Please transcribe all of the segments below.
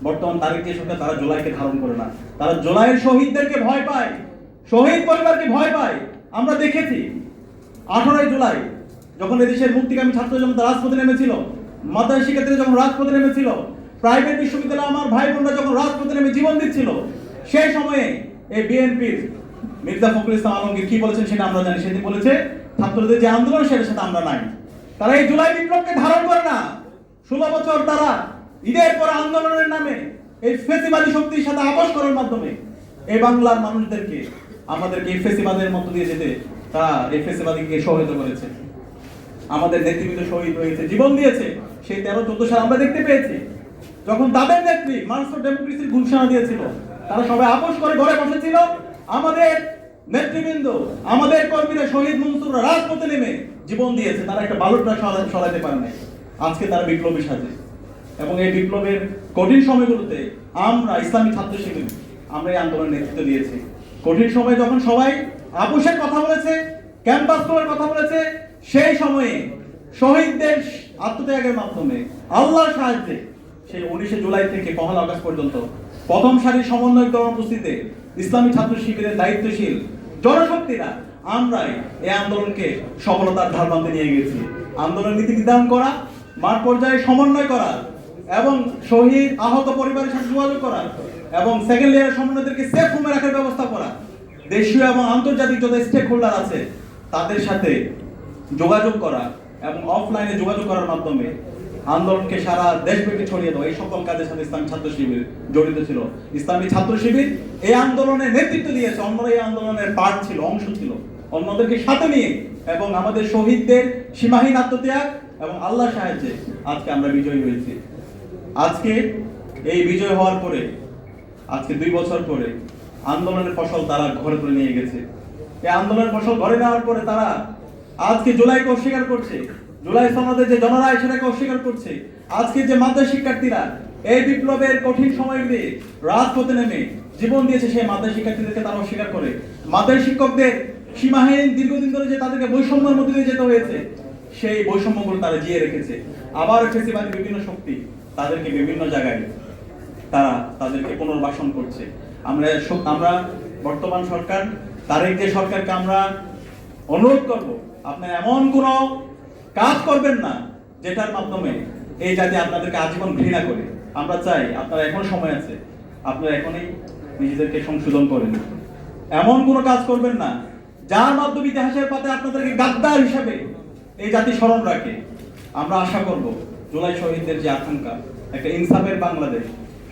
বর্তমান তারিখ যে সরকার তারা জুলাইকে ধারণ করে না, তারা জুলাইয়ের শহীদদেরকে ভয় পায়, শহীদ পরিবারকে ভয় পায়। আমরা দেখেছি 18 জুলাই যখন এদেশের মুক্তিকামী ছাত্র জনতা রাজপথে নেমেছিল, মাদ্রাসা শিক্ষার্থীরা যখন রাজপথে নেমেছিল, প্রাইভেট বিশ্ববিদ্যালয়ে আমার ভাই বোনরা যখন রাজপথে নেমে জীবন দিচ্ছিল, সেই সময়ে এই বিএনপির মির্জা ফখরুল ইসলাম আলমগীর কি বলেছেন সেটা আমরা জানি। সেদিন বলেছে ছাত্রদের যে আন্দোলন সেটার সাথে আমরা নাই। তারা এই জুলাই বিপ্লবকে ধারণ করে না। 16 বছর তারা ঈদের পর আন্দোলনের নামে এই ফেসিবাদী শক্তির সাথে আপোষ করার মাধ্যমে এই বাংলার মানুষদেরকে আমাদেরকে এই ফেসিবাদের মধ্য দিয়ে যেতে তারা এই ফেসিবাদীকে সহায়তা করেছে। আমাদের নেতৃবৃন্দ শহীদ হয়েছে, জীবন দিয়েছে। সেই 13-14 সাল আমরা দেখতে পেয়েছি যখন তাদের নেত্রী মার্চ ফর ডেমোক্রেসির ঘোষণা দিয়েছিল, তারা সবাই আপোষ করে ঘরে বসেছিল। আমাদের নেতৃবৃন্দ, আমাদের কর্মীরা, শহীদ মনসুররা রাজপথে নেমে জীবন দিয়েছে। তারা একটা বালুটা সরাইতে পারে না। আজকে তারা বিপ্লবী সাজে। এবং এই বিপ্লবের কঠিন সময়গুলোতে আমরা ইসলামী ছাত্র শিবির আমরা এই আন্দোলনের নেতৃত্ব দিয়েছি। কঠিন সময়ে যখন সবাই আপোষের কথা বলেছে, ক্যাম্পাস করার কথা বলেছে, সেই সময়ে শহীদদের আত্মত্যাগের মাধ্যমে আল্লাহর সাহায্যে সেই 19 জুলাই থেকে 1 আগস্ট পর্যন্ত প্রথম সারির সমন্বয় কর্মসূচিতে ইসলামী ছাত্র শিবিরের দায়িত্বশীল জনশক্তিরা আমরাই এই আন্দোলনকে সফলতার ধারবান্তে নিয়ে গেছি। আন্দোলন নীতি নির্ধারণ করা, মাঠ পর্যায়ে সমন্বয় করা এবং শহীদ আহত পরিবারের সাথে যোগাযোগ করা এবং সেকেন্ড লেয়ারের সমন্বয়দেরকে সেফ হোমে রাখার ব্যবস্থা করা, দেশীয় এবং আন্তর্জাতিক যত স্টেক হোল্ডার আছে তাদের সাথে যোগাযোগ করা এবং অফলাইনে যোগাযোগ করার মাধ্যমে আন্দোলনকে সারা দেশব্যাপী ছড়িয়ে দেওয়া, এই সকল কাজের সাথে ইসলামী ছাত্র শিবির জড়িত ছিল। ইসলামী ছাত্র শিবির এই আন্দোলনের নেতৃত্ব দিয়েছে, অন্যরা এই আন্দোলনের পার্ট ছিল, অংশ ছিল, অন্যদেরকে সাথে নিয়ে এবং আমাদের শহীদদের সীমাহীন আত্মত্যাগ এবং আল্লাহর সাহায্যে আজকে আমরা বিজয়ী হয়েছি। আজকে এই বিজয় হওয়ার পরে আজকে 2 বছর পরে আন্দোলনের ফসল তারা ঘরে তুলে নিয়ে গেছে। এই আন্দোলনের ফসল ঘরে নেওয়ার পরে তারা আজকে জুলাইকে অস্বীকার করছে, জুলাই সনদের যে জনরায় সেটাকে অস্বীকার করছে। আজকে যে মাদ্রাসা শিক্ষার্থীরা এই বিপ্লবের কঠিন সময়গুলি রাজপথে নেমে জীবন দিয়েছে, সেই মাদ্রাসা শিক্ষার্থীদেরকে তারা অস্বীকার করে। মাদ্রাসা শিক্ষকদের সীমাহীন দীর্ঘদিন ধরে যে তাদেরকে বৈষম্যের মধ্যে দিয়ে যেতে হয়েছে, সেই বৈষম্যগুলো তারা জিয়ে রেখেছে। আবার ফেসিবাদী বিভিন্ন শক্তি তাদেরকে বিভিন্ন জায়গায় তাদেরকে পুনর্বাসন করছে। আমরা বর্তমান সরকার, তারেক যে সরকারকে আমরা অনুরোধ করব, আপনারা এমন কোনো কাজ করবেন না যেটার মাধ্যমে এই জাতি আপনাদেরকে আজীবন ঘৃণা করে। আমরা চাই আপনারা এখন সময় আছে, আপনারা এখনই নিজেদেরকে সংশোধন করেন। এমন কোনো কাজ করবেন না যার মাধ্যমে ইতিহাসের পাতায় আপনাদেরকে গাদ্দার হিসাবে এই জাতি স্মরণ রাখে। আমরা আশা করব জুলাই শহীদদের যে আকাঙ্ক্ষা, একটা ইনসাফের বাংলাদেশ,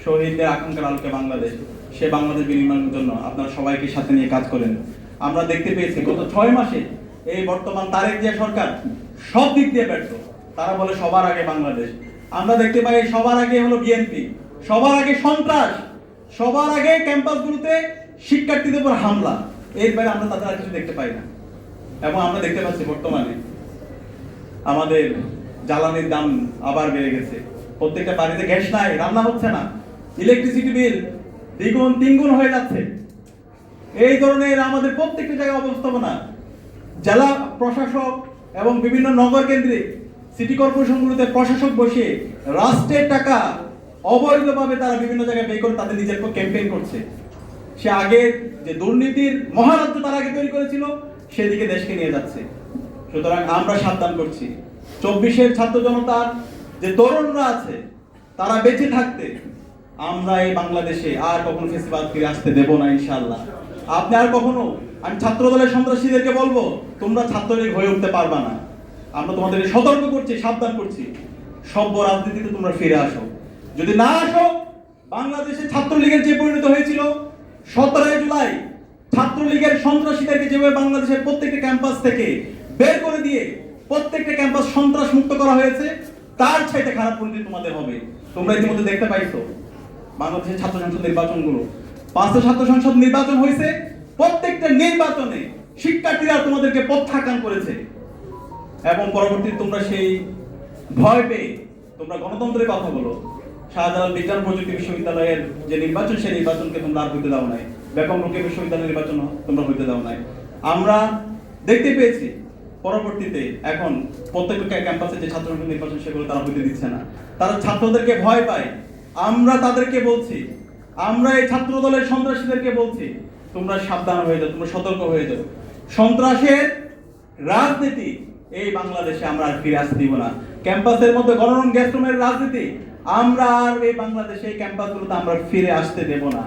শহীদদের আকাঙ্ক্ষার আলোকে বাংলাদেশ, সে বাংলাদেশ বিনির্মাণের জন্য আপনারা সবাইকে সাথে নিয়ে কাজ করেন। আমরা দেখতে পেয়েছি গত 6 মাসে এই বর্তমান তারেক জিয়া সরকার সব দিক দিয়ে ব্যর্থ। তারা বলে সবার আগে বাংলাদেশ। আমরা দেখতে পাই সবার আগে হলো বিএনপি, সবার আগে সন্ত্রাস, সবার আগে ক্যাম্পাসগুলোতে শিক্ষার্থীদের উপর হামলা। এর বাইরে আমরা তাদের আর কিছু দেখতে পাই না। এবং আমরা দেখতে পাচ্ছি বর্তমানে আমাদের জ্বালানির দাম আবার বেড়ে গেছে। প্রত্যেকটা বাড়িতে গ্যাস নাই, রান্না হচ্ছে না, ইলেকট্রিসিটি বিল 2-3 গুণ হয়ে যাচ্ছে। এই ধরনের আমাদের প্রত্যেকটা জায়গায় অবস্থাপনা, জেলা প্রশাসক এবং বিভিন্ন নগর কেন্দ্রিক সিটি কর্পোরেশনগুলোতে প্রশাসক বসিয়ে রাষ্ট্রের টাকা অবৈধভাবে তারা বিভিন্ন জায়গায় ব্যয় করে তাদের নিজের ক্যাম্পেইন করছে। সে আগে যে দুর্নীতির মহারাজ্য তারা আগে তৈরি করেছিল, সেদিকে দেশকে নিয়ে যাচ্ছে। সুতরাং আমরা সাবধান করছি, 24-এর ছাত্র জনতার যে তরুণরা আছে তারা বেঁচে থাকতে আমরা এই বাংলাদেশে আর কখনো ফেসিবাদ ফিরে আসতে দেব না ইনশাআল্লাহ। আপনি আর কখনো, আমি ছাত্র দলের সন্ত্রাসীদেরকে বলবো তোমরা ছাত্রলীগ হয়ে উঠতে পারবা না। আমরা তোমাদেরকে সতর্ক করছি, সাবধান করছি, সভ্য রাজনীতিতে তোমরা ফিরে আসো। যদি না আসো, বাংলাদেশে ছাত্রলীগের যে পরিণত হয়েছিল 17 জুলাই ছাত্রলীগের সন্ত্রাসীদেরকে যেভাবে বাংলাদেশের প্রত্যেকটা ক্যাম্পাস থেকে বের করে দিয়ে প্রত্যেকটা ক্যাম্পাস সন্ত্রাস মুক্ত করা হয়েছে, তার চাইতে খারাপ পরিণতি তোমাদের হবে। তোমরা ইতিমধ্যে দেখতে পাইছো বাংলাদেশের ছাত্র সংসদ নির্বাচনগুলো, 5টা ছাত্র সংসদ নির্বাচন হয়েছে, প্রত্যেকটা নির্বাচনে শিক্ষার্থীরা তোমাদেরকে প্রত্যাখ্যান করেছে এবং পরবর্তীতে তোমরা সেই ভয় পেয়ে তোমরা গণতন্ত্রের কথা বলো। শাহজালাল বিজ্ঞান প্রযুক্তি বিশ্ববিদ্যালয়ের যে নির্বাচন, সেই নির্বাচনকে তোমরা আর হইতে দাও নাই। বেগম রোকেয়া বিশ্ববিদ্যালয়ের নির্বাচন তোমরা হইতে দাও নাই। আমরা দেখতে পেয়েছি পরবর্তীতে এখন প্রত্যেকটা ক্যাম্পাসে যে ছাত্র সংসদ নির্বাচন সেগুলো তারা হইতে দিচ্ছে না। তারা ছাত্রদেরকে ভয় পায় আমরা তাদেরকে বলছি, আমরা এই ছাত্র দলের সন্ত্রাসীদেরকে বলছি, তোমরা সাবধান হয়ে যাও, তোমরা সতর্ক হয়ে যাও। সন্ত্রাসের রাজনীতি এই বাংলাদেশে আমরা আর ফিরে আসতে দিব না। ক্যাম্পাসের মধ্যে গণরম গ্যাস্ট্রোমের রাজনীতি আমরা আর এই বাংলাদেশে এই ক্যাম্পাসগুলোতে আমরা ফিরে আসতে দেব না।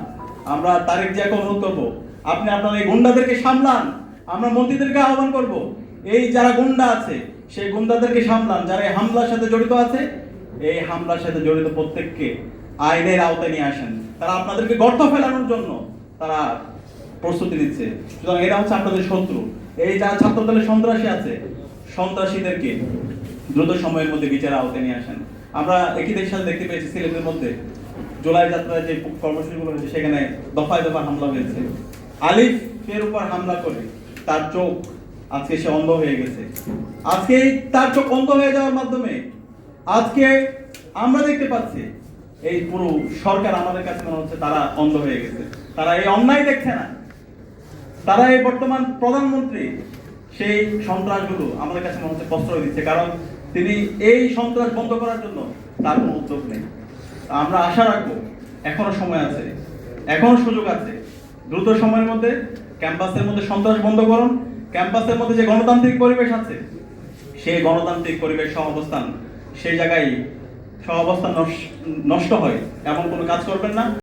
আমরা তারেক জিয়াকে অনুরোধ করবো, আপনি আপনার এই গুন্ডাদেরকে সামলান। আমরা মন্ত্রীদেরকে আহ্বান করব, এই যারা গুন্ডা আছে সেই গুন্ডাদেরকে সামলান। যারা এই হামলার সাথে জড়িত আছে, এই হামলার সাথে জড়িত প্রত্যেককে আইনের আওতায় নিয়ে আসেন। তারা আপনাদেরকে গর্ত ফেলানোর জন্য তারা প্রস্তুতি নিচ্ছে। সুতরাং এরা হচ্ছে আপনাদের শত্রু। এই যারা ছাত্র দলের সন্ত্রাসী আছে, সন্ত্রাসীদেরকে দ্রুত সময়ের মধ্যে বিচার আওতায় নিয়ে আসেন। আমরা একই দেশের সাথে দেখতে পেয়েছি সিলেটের মধ্যে জুলাই যাত্রায় যে কর্মসূচিগুলো হয়েছে সেখানে দফায় দফায় হামলা হয়েছে। আলিফের উপর হামলা করে তার চোখ আজকে সে অন্ধ হয়ে গেছে। আজকে তার চোখ অন্ধ হয়ে যাওয়ার মাধ্যমে আজকে আমরা দেখতে পাচ্ছি এই পুরো সরকার আমাদের কাছে মনে হচ্ছে তারা অন্ধ হয়ে গেছে। তারা এই অন্যায় দেখছে না। তারা এই বর্তমান প্রধানমন্ত্রী সেই সন্ত্রাসগুলো আমাদের কাছে মনে হচ্ছে প্রশ্রয় দিচ্ছে, কারণ তিনি এই সন্ত্রাস বন্ধ করার জন্য তার কোনো উদ্যোগ নেই। আমরা আশা রাখবো এখনো সময় আছে, এখনো সুযোগ আছে। দ্রুত সময়ের মধ্যে ক্যাম্পাসের মধ্যে সন্ত্রাস বন্ধ করুন। ক্যাম্পাসের মধ্যে যে গণতান্ত্রিক পরিবেশ আছে সেই গণতান্ত্রিক পরিবেশ সহাবস্থান সেই জায়গায় সহাবস্থান নষ্ট হয় এমন কোনো কাজ করবেন না।